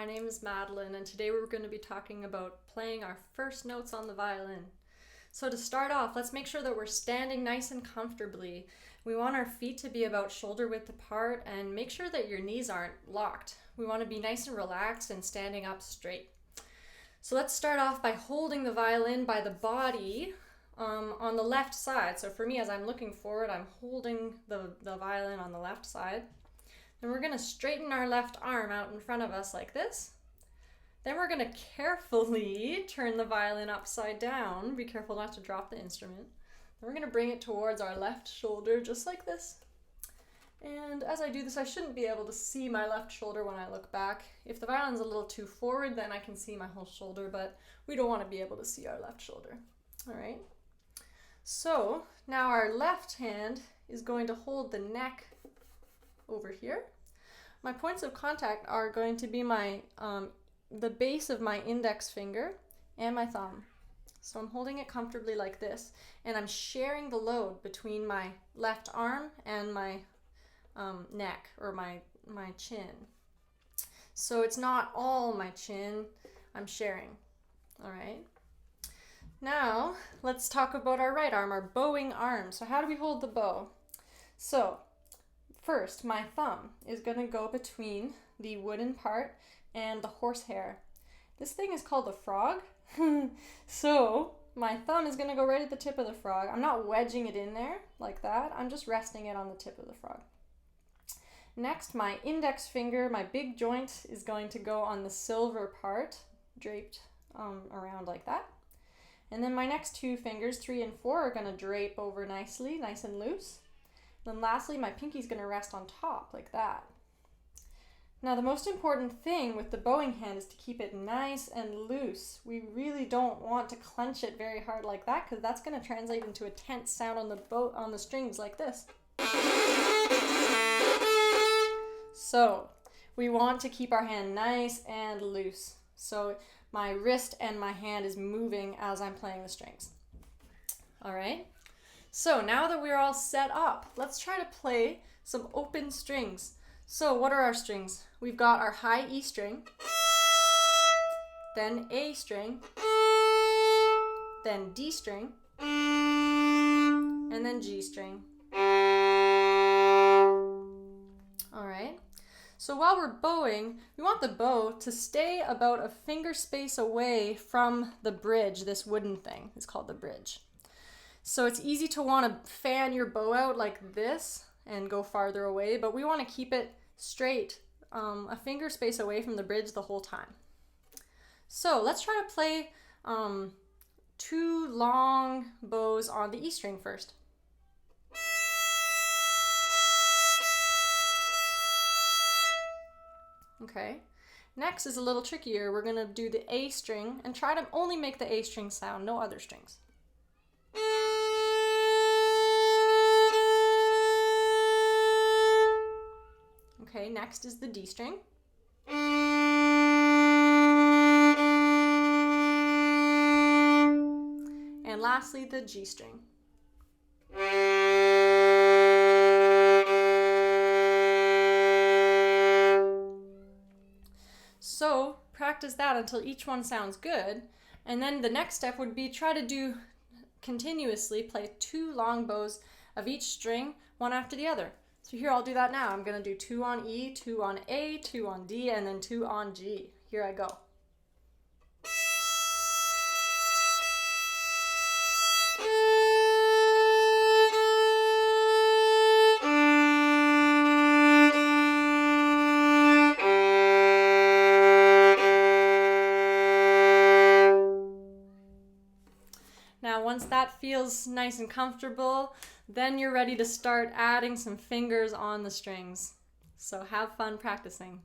my name is Madeline, and today we're going to be talking about playing our first notes on the violin. So to start off, let's make sure that we're standing nice and comfortably. We want our feet to be about shoulder width apart, and make sure that your knees aren't locked. We want to be nice and relaxed and standing up straight. So let's start off by holding the violin by the body on the left side. So for me, as I'm looking forward, I'm holding the violin on the left side. Then we're going to straighten our left arm out in front of us like this. Then we're going to carefully turn the violin upside down. Be careful not to drop the instrument. Then we're going to bring it towards our left shoulder just like this. And as I do this, I shouldn't be able to see my left shoulder when I look back. If the violin's a little too forward, then I can see my whole shoulder, but we don't want to be able to see our left shoulder. All right. So now our left hand is going to hold the neck over here. My points of contact are going to be my the base of my index finger and my thumb. So I'm holding it comfortably like this, and I'm sharing the load between my left arm and my neck, or my chin. So it's not all my chin, I'm sharing. All right. Now let's talk about our right arm, our bowing arm. So how do we hold the bow? So first, my thumb is going to go between the wooden part and the horsehair. This thing is called a frog. So my thumb is going to go right at the tip of the frog. I'm not wedging it in there like that. I'm just resting it on the tip of the frog. Next, my index finger, my big joint, is going to go on the silver part, draped around like that. And then my next two fingers, 3 and 4, are going to drape over nicely, nice and loose. Then lastly, my pinky is going to rest on top like that. Now the most important thing with the bowing hand is to keep it nice and loose. We really don't want to clench it very hard like that, because that's going to translate into a tense sound on the strings like this. So we want to keep our hand nice and loose. So my wrist and my hand is moving as I'm playing the strings. All right. So now that we're all set up, let's try to play some open strings. So what are our strings? We've got our high E string, then A string, then D string, and then G string. All right. So while we're bowing, we want the bow to stay about a finger space away from the bridge, this wooden thing. It's called the bridge. So it's easy to want to fan your bow out like this and go farther away, but we want to keep it straight, a finger space away from the bridge the whole time. So let's try to play 2 long bows on the E string first. Okay, next is a little trickier. We're going to do the A string and try to only make the A string sound, no other strings. Okay, next is the D string. And lastly, the G string. So practice that until each one sounds good. And then the next step would be try to do continuously, play 2 long bows of each string, one after the other. So here, I'll do that now. I'm going to do 2 on E, 2 on A, 2 on D, and then 2 on G. Here I go. Now, once that feels nice and comfortable, then you're ready to start adding some fingers on the strings. So have fun practicing.